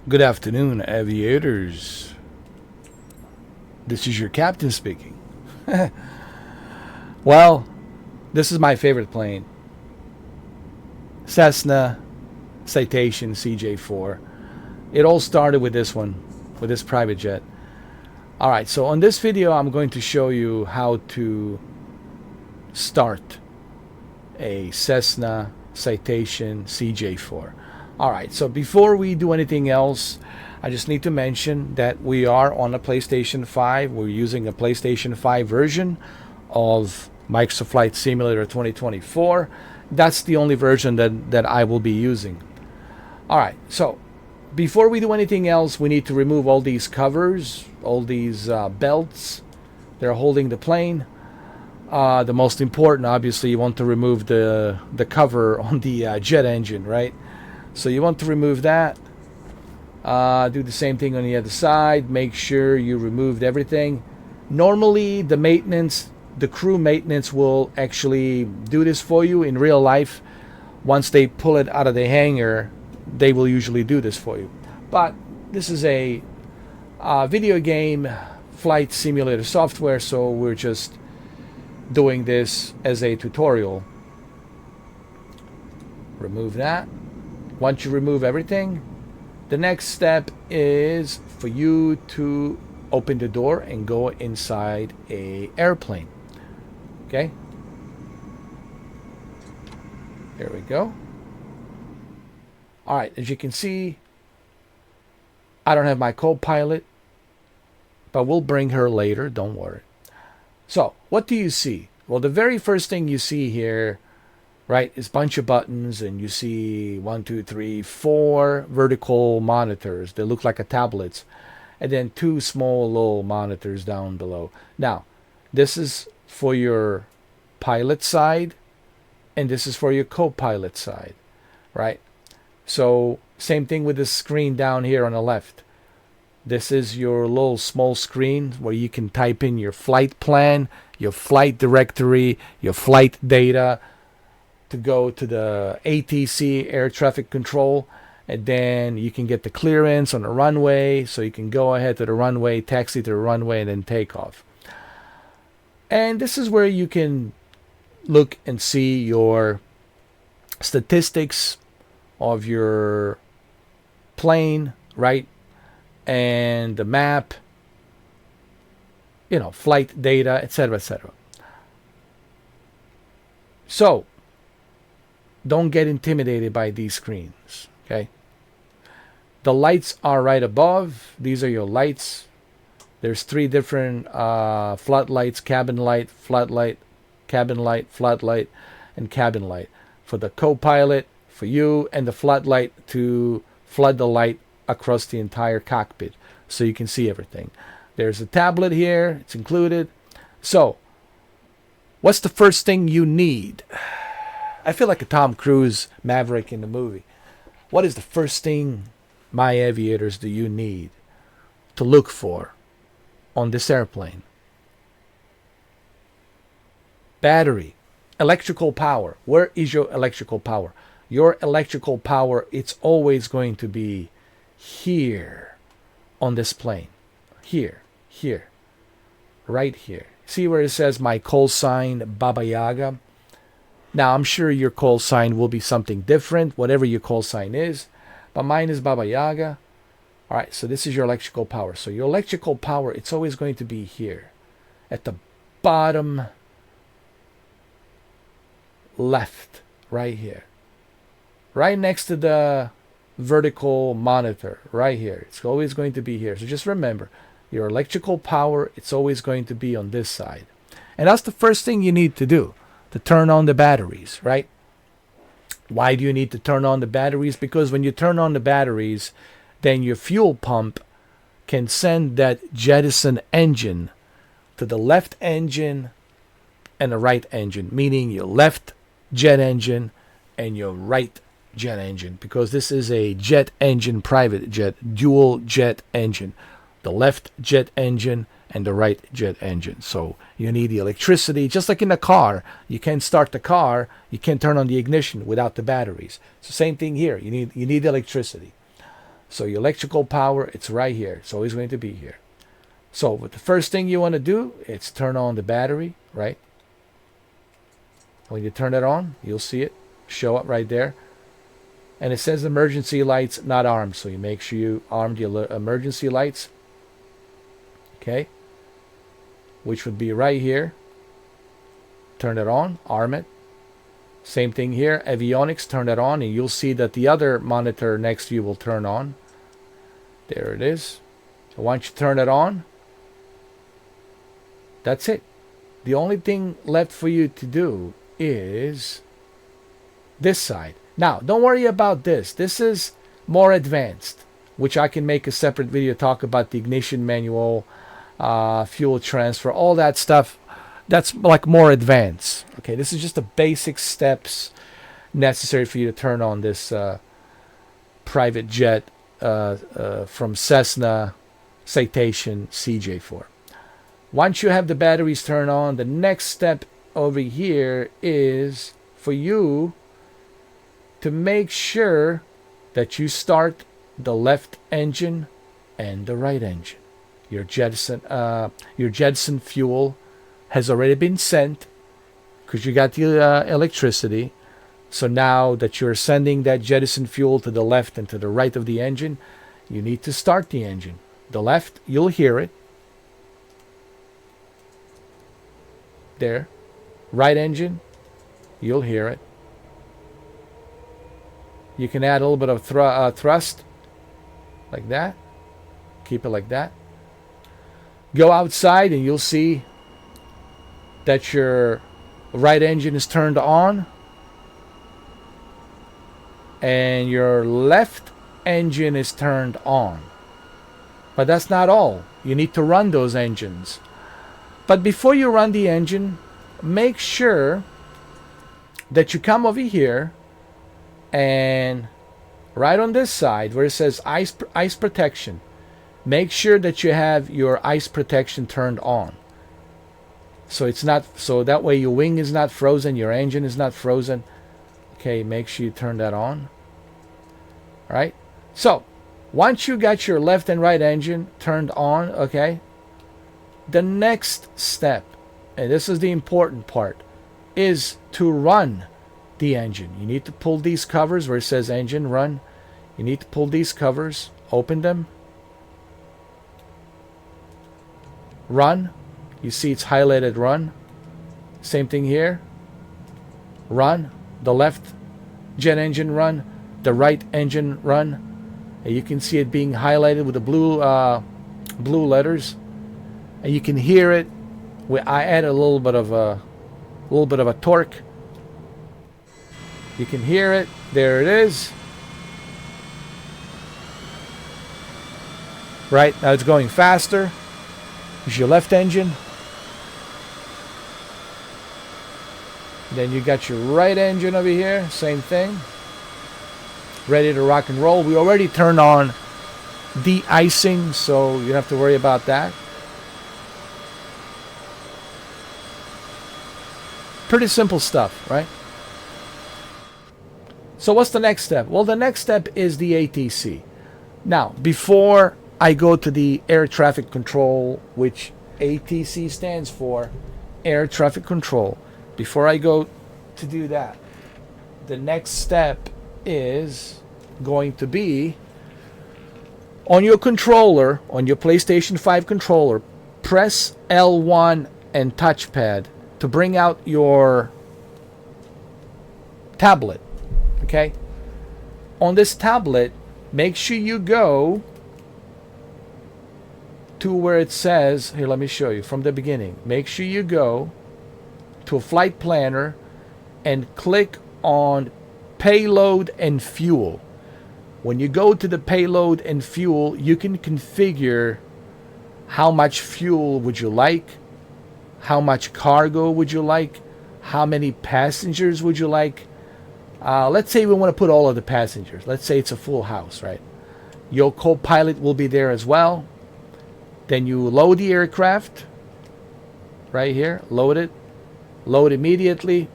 Good afternoon, aviators. This is your captain speaking. Well, this is my favorite plane. Cessna Citation Cj4. It all started with this one, with this private jet. Alright, so on this video I'm going to show you how to start a Cessna Citation Cj4. Alright, so before we do anything else, I just need to mention that we are on a PlayStation 5. We're using a PlayStation 5 version of Microsoft Flight Simulator 2024. That's the only version that I will be using. Alright, so before we do anything else, we need to remove all these covers, all these belts that are holding the plane. The most important, obviously, you want to remove the cover on the jet engine, right? So you want to remove that. Do the same thing on the other side. Make sure you removed everything. Normally, the crew maintenance will actually do this for you in real life. Once they pull it out of the hangar, they will usually do this for you. But this is a video game flight simulator software, so we're just doing this as a tutorial. Remove that. Once you remove everything, the next step is for you to open the door and go inside a airplane. Okay? There we go. Alright, as you can see, I don't have my co-pilot, but we'll bring her later, don't worry. So, what do you see? Well, the very first thing you see here, right, is a bunch of buttons, and you see 1, 2, 3, 4 vertical monitors. They look like a tablets, and then 2 small little monitors down below. Now, this is for your pilot side, and this is for your co-pilot side, right? So, same thing with the screen down here on the left. This is your little small screen where you can type in your flight plan, your flight directory, your flight data, to go to the ATC, air traffic control, and then you can get the clearance on the runway, so you can go ahead to the runway, taxi to the runway, and then take off. And this is where you can look and see your statistics of your plane, right? And the map, flight data, etc., etc. So, don't get intimidated by these screens, okay? The lights are right above. These are your lights. There's 3 different floodlights: cabin light, floodlight, cabin light, floodlight, and cabin light. For the co-pilot, for you, and the floodlight to flood the light across the entire cockpit so you can see everything. There's a tablet here. It's included. So, what's the first thing you need? I feel like a Tom Cruise Maverick in the movie. What is the first thing, my aviators, do you need to look for on this airplane? Battery, electrical power. Where is your electrical power? Your electrical power, it's always going to be here on this plane. Here, right here. See where it says my call sign, Baba Yaga? Now, I'm sure your call sign will be something different, whatever your call sign is. But mine is Baba Yaga. All right, so this is your electrical power. So your electrical power, it's always going to be here. At the bottom left, right here. Right next to the vertical monitor, right here. It's always going to be here. So just remember, your electrical power, it's always going to be on this side. And that's the first thing you need to do, to turn on the batteries, right? Why do you need to turn on the batteries? Because when you turn on the batteries, then your fuel pump can send that jettison engine to the left engine and the right engine, meaning your left jet engine and your right jet engine, because this is a jet engine, private jet, dual jet engine. The left jet engine and the right jet engine. So you need the electricity, just like in a car. You can't start the car, you can't turn on the ignition without the batteries. So same thing here. You need the electricity. So your electrical power, it's right here. It's always going to be here. So the first thing you want to do is turn on the battery, right? When you turn it on, you'll see it show up right there. And it says emergency lights not armed. So you make sure you armed your emergency lights. Okay. Which would be right here. Turn it on, arm it. Same thing here, avionics, turn it on, and you'll see that the other monitor next to you will turn on. There it is. So once you turn it on, that's it. The only thing left for you to do is this side. Now, don't worry about this. This is more advanced, which I can make a separate video talk about the ignition manual, fuel transfer, all that stuff. That's like more advanced. Okay, this is just the basic steps necessary for you to turn on this private jet from Cessna Citation Cj4. Once you have the batteries turned on, the next step over here is for you to make sure that you start the left engine and the right engine. Your Jetson fuel has already been sent because you got the electricity. So now that you're sending that jettison fuel to the left and to the right of the engine, you need to start the engine. The left, you'll hear it. There. Right engine, you'll hear it. You can add a little bit of thrust like that. Keep it like that. Go outside and you'll see that your right engine is turned on and your left engine is turned on. But that's not all. You need to run those engines. But before you run the engine, make sure that you come over here and right on this side where it says ice protection, make sure that you have your ice protection turned on. So it's not, so that way your wing is not frozen, your engine is not frozen. Okay, make sure you turn that on. All right. So once you got your left and right engine turned on, okay, the next step, and this is the important part, is to run the engine. You need to pull these covers where it says engine run. You need to pull these covers, open them, run. You see it's highlighted run. Same thing here. Run. The left jet engine run. The right engine run. And you can see it being highlighted with the blue letters. And you can hear it. I added a little bit of a torque. You can hear it. There it is. Right now it's going faster. It's your left engine. Then you got your right engine over here, same thing. Ready to rock and roll. We already turned on de-icing, so you don't have to worry about that. Pretty simple stuff, right? So what's the next step? Well, the next step is the ATC. Now, before I go to the air traffic control, which ATC stands for air traffic control, before I go to do that, the next step is going to be on your controller, on your PlayStation 5 controller, press L1 and touchpad to bring out your tablet. Okay? On this tablet, make sure you go to where it says, here, let me show you from the beginning. Make sure you go to a flight planner and click on payload and fuel. When you go to the payload and fuel, you can configure how much fuel would you like, how much cargo would you like, how many passengers would you like. Let's say we want to put all of the passengers. Let's say it's a full house, right? Your co-pilot will be there as well. Then you load the aircraft right here, load it, load immediately,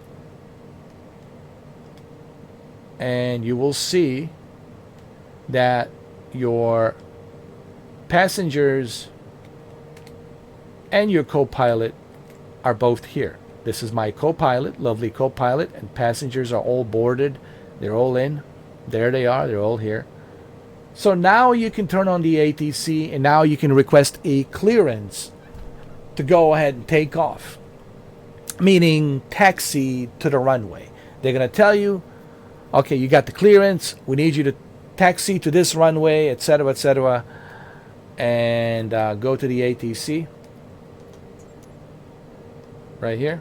and you will see that your passengers and your co-pilot are both here. This is my co-pilot, lovely co-pilot, and passengers are all boarded. They're all in. There they are. They're all here. So now you can turn on the ATC, and now you can request a clearance to go ahead and take off, meaning taxi to the runway. They're going to tell you, okay, you got the clearance. We need you to taxi to this runway, etc., and go to the ATC right here.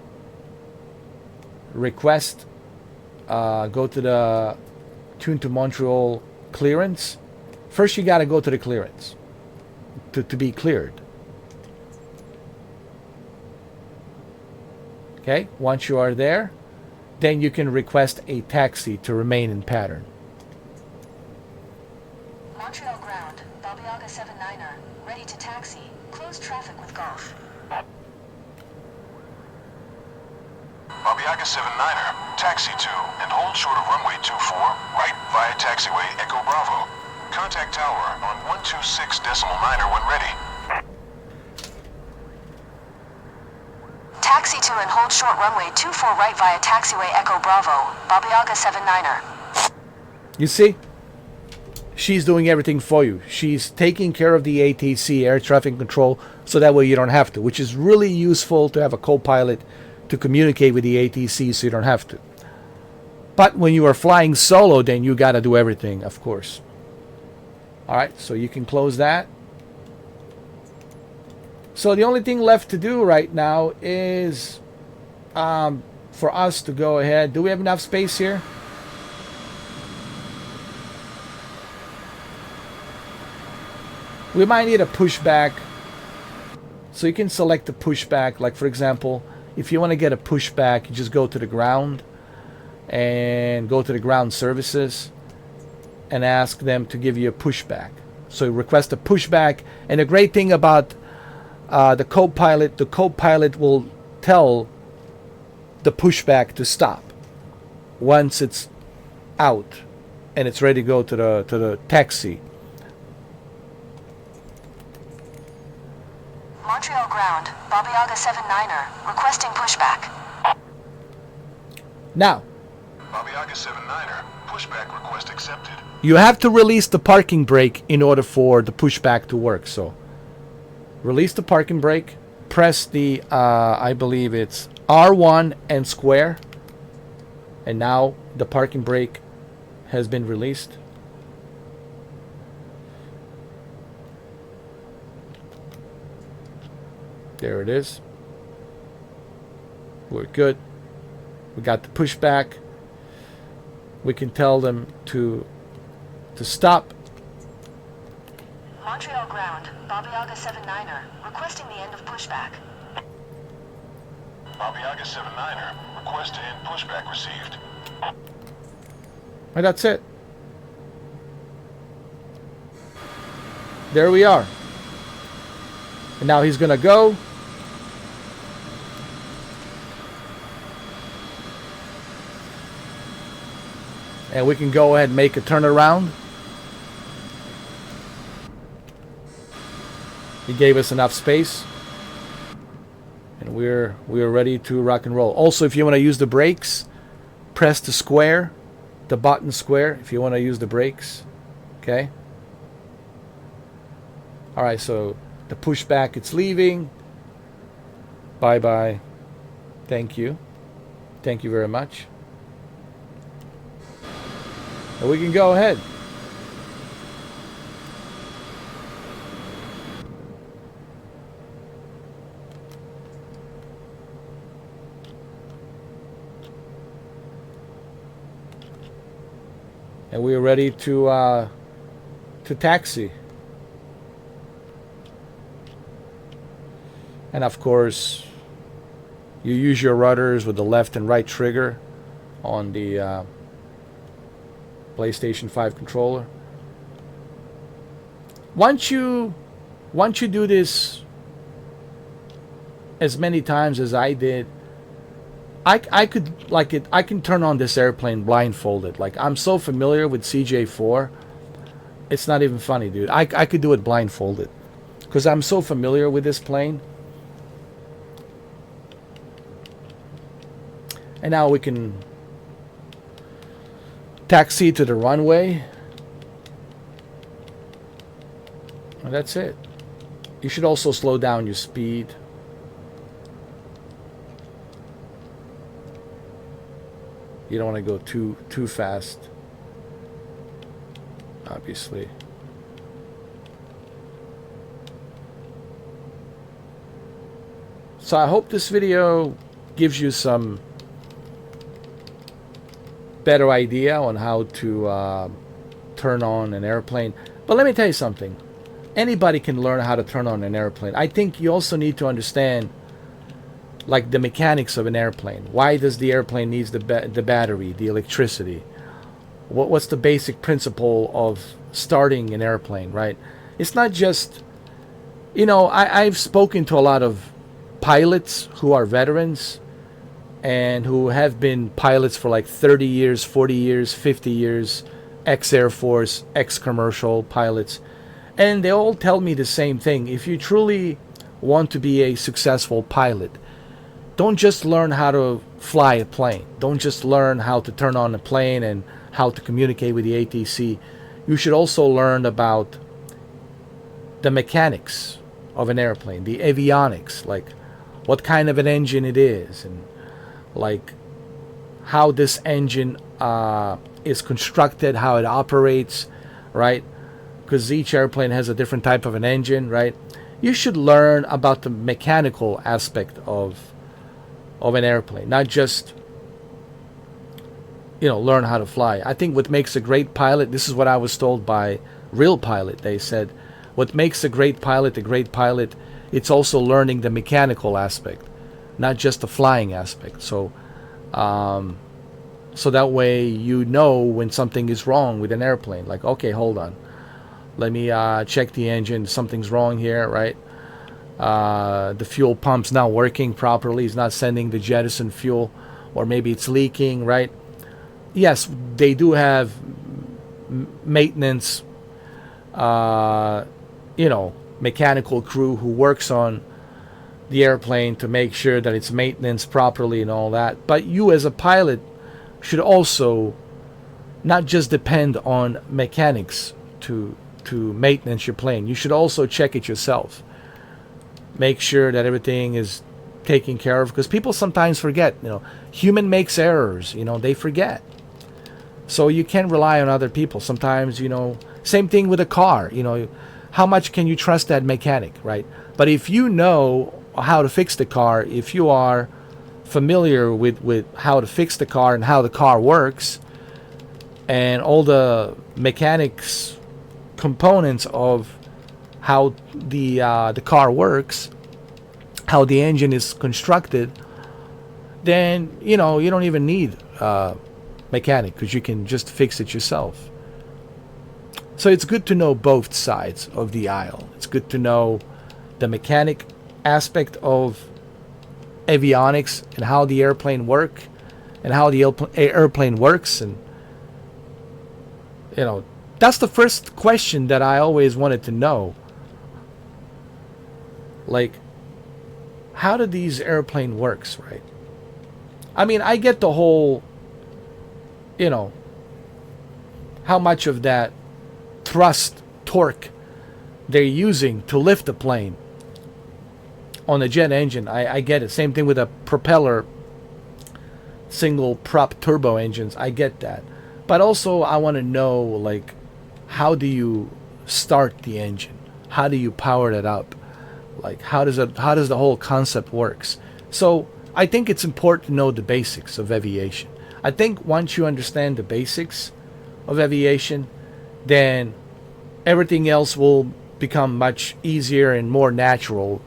Request, go to the Tune to Montreal clearance. First, you got to go to the clearance to be cleared. Okay, once you are there, then you can request a taxi to remain in pattern. Montreal ground, Babiaga 79er, ready to taxi. Close traffic with Golf. Babiaga 79er, taxi to and hold short of runway 24, right via taxiway Echo Bravo. Contact tower on 126.9er when ready. Taxi to and hold short runway 24 right via taxiway Echo Bravo, Babiaga 79er. You see? She's doing everything for you. She's taking care of the ATC, air traffic control, so that way you don't have to, which is really useful to have a co-pilot to communicate with the ATC so you don't have to. But when you are flying solo, then you got to do everything, of course. All right, so you can close that. So the only thing left to do right now is for us to go ahead. Do we have enough space here? We might need a pushback. So you can select the pushback. Like, for example, if you want to get a pushback, you just go to the ground and go to the ground services and ask them to give you a pushback. So you request a pushback. And the great thing about the co-pilot will tell the pushback to stop once it's out and it's ready to go to the taxi. Montreal ground, Babiaga 79er, requesting pushback. Now, Babiaga 79er, pushback request accepted. you have to release the parking brake in order for the pushback to work. So release the parking brake, press the, I believe it's R1 and square, and now the parking brake has been released. There it is. We're good. We got the pushback. We can tell them to stop. Montreal ground, Babiaga 79er, requesting the end of pushback. Babiaga 79er, request to end pushback received. And that's it. There we are. And now he's gonna go. And we can go ahead and make a turnaround. He gave us enough space. And we're ready to rock and roll. Also, if you want to use the brakes, press the square, the button square, if you want to use the brakes. Okay? Alright, so the pushback, it's leaving. Bye-bye. Thank you. Thank you very much. And we can go ahead. And we are ready to taxi. And of course, you use your rudders with the left and right trigger on the PlayStation 5 controller. Once you do this as many times as I did, I can turn on this airplane blindfolded. Like, I'm so familiar with CJ4 It's not even funny, dude. I could do it blindfolded because I'm so familiar with this plane. And now we can taxi to the runway. And that's it. You should also slow down your speed. You don't want to go too fast, obviously. So I hope this video gives you some better idea on how to turn on an airplane. But let me tell you something. Anybody can learn how to turn on an airplane. I think you also need to understand like the mechanics of an airplane. Why does the airplane needs the battery, the electricity? What's the basic principle of starting an airplane, right? It's not just, you know, I've spoken to a lot of pilots who are veterans and who have been pilots for like 30 years, 40 years, 50 years, ex-Air Force, ex-commercial pilots. And they all tell me the same thing. If you truly want to be a successful pilot, don't just learn how to fly a plane. Don't just learn how to turn on a plane and how to communicate with the ATC. You should also learn about the mechanics of an airplane, the avionics, like what kind of an engine it is, and like how this engine is constructed, how it operates, right? Because each airplane has a different type of an engine, right? You should learn about the mechanical aspect of an airplane, not just, you know, learn how to fly. I think what makes a great pilot, this is what I was told by real pilot. They said, what makes a great pilot, it's also learning the mechanical aspect, not just the flying aspect. So, so that way you know when something is wrong with an airplane. Like, okay, hold on. Let me check the engine. Something's wrong here, right? The fuel pump's not working properly. It's not sending the jettison fuel, or maybe it's leaking, right? Yes, they do have maintenance, you know, mechanical crew who works on the airplane to make sure that it's maintenance properly and all that. But you as a pilot should also not just depend on mechanics to maintenance your plane. You should also check it yourself. Make sure that everything is taken care of, because people sometimes forget, you know, human makes errors, you know, they forget. So you can't rely on other people. Sometimes, you know, same thing with a car, you know, how much can you trust that mechanic, right? But if you know how to fix the car, if you are familiar with how to fix the car and how the car works and all the mechanics components of how the car works, how the engine is constructed, then, you know, you don't even need a mechanic, because you can just fix it yourself. So it's good to know both sides of the aisle. It's good to know the mechanic aspect of avionics and how the airplane work and how the airplane works. And, you know, that's the first question that I always wanted to know. Like, how do these airplane works, right? I mean, I get the whole, you know, how much of that thrust torque they're using to lift the plane on a jet engine. I get it. Same thing with a propeller, single prop turbo engines. I get that. But also I want to know, like, how do you start the engine? How do you power it up? Like, how does the whole concept works? So I think it's important to know the basics of aviation. I think once you understand the basics of aviation, then everything else will become much easier and more natural.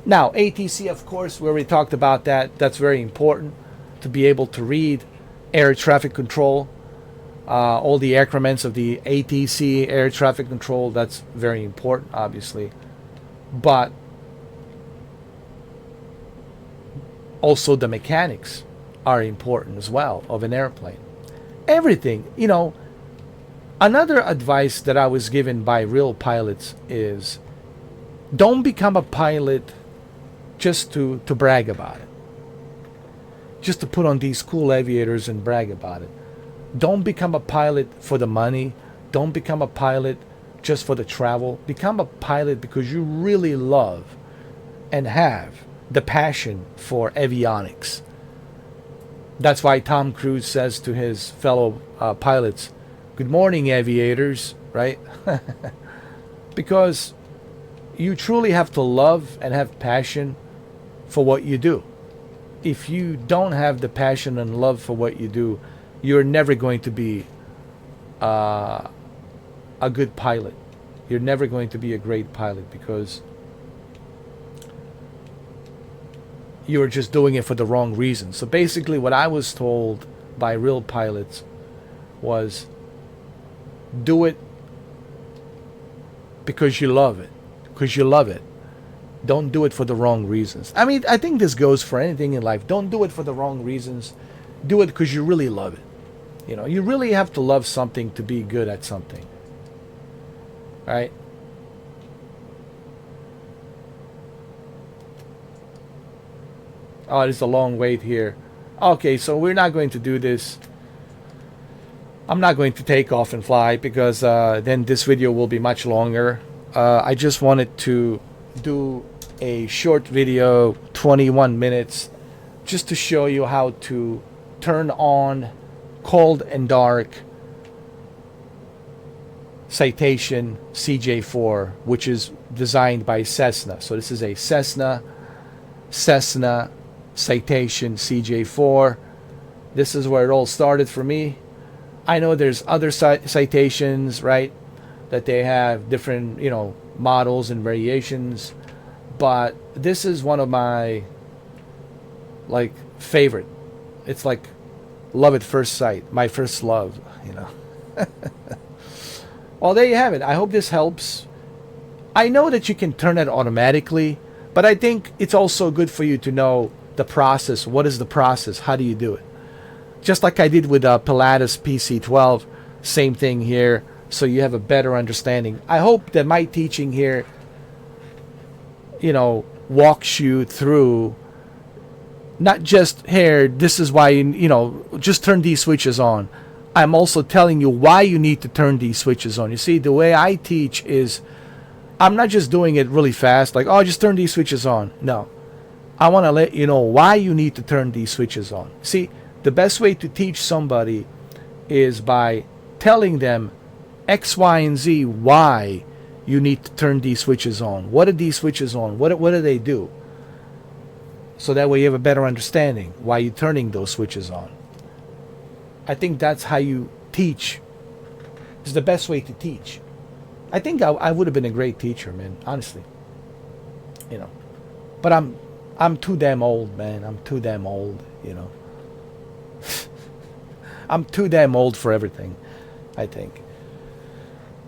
Now, ATC, of course, we already talked about that. That's very important, to be able to read air traffic control, all the increments of the ATC, air traffic control. That's very important, obviously. But also the mechanics are important as well of an airplane. Everything, you know, Another advice that I was given by real pilots is don't become a pilot just to brag about it. Just to put on these cool aviators and brag about it. Don't become a pilot for the money. Don't become a pilot just for the travel. Become a pilot because you really love and have the passion for avionics. That's why Tom Cruise says to his fellow pilots, "Good morning, aviators," right? Because you truly have to love and have passion for what you do. If you don't have the passion and love for what you do, you're never going to be a good pilot. You're never going to be a great pilot because you're just doing it for the wrong reasons. So basically what I was told by real pilots was do it because you love it. Because you love it. Don't do it for the wrong reasons. I mean, I think this goes for anything in life. Don't do it for the wrong reasons. Do it because you really love it. You know, you really have to love something to be good at something. Right? Oh, there's a long wait here. Okay, so we're not going to do this. I'm not going to take off and fly because then this video will be much longer. I just wanted to do a short video, 21 minutes, just to show you how to turn on cold and dark Citation Cj4, which is designed by Cessna. So this is a Cessna Citation Cj4. This is where it all started for me. I know there's other citations, right, that they have different, you know, models and variations, but this is one of my like favorite. It's like love at first sight, my first love, you know. Well, there you have it. I hope this helps. I know that you can turn it automatically, but I think it's also good for you to know the process. What is the process? How do you do it? Just like I did with Pilatus PC-12, same thing here, so you have a better understanding. I hope that my teaching here, you know, walks you through not just here, this is why, you know, just turn these switches on. I'm also telling you why you need to turn these switches on. You see, the way I teach is I'm not just doing it really fast, like, oh, just turn these switches on. No. I want to let you know why you need to turn these switches on. See, the best way to teach somebody is by telling them X, Y, and Z why you need to turn these switches on. What are these switches on? What do they do? So that way you have a better understanding why you're turning those switches on. I think that's how you teach. It's the best way to teach. I think I would have been a great teacher, man, honestly. You know. But I'm too damn old, man. I'm too damn old, you know. I'm too damn old for everything, I think.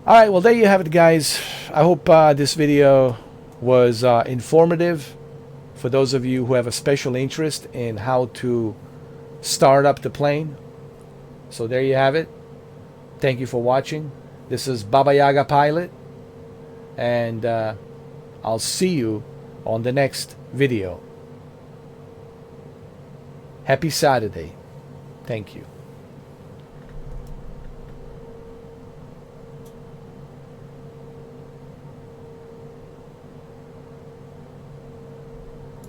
All right, well, there you have it, guys. I hope this video was informative for those of you who have a special interest in how to start up the plane. So there you have it. Thank you for watching. This is Baba Yaga Pilot, and I'll see you on the next video. Happy Saturday. Thank you.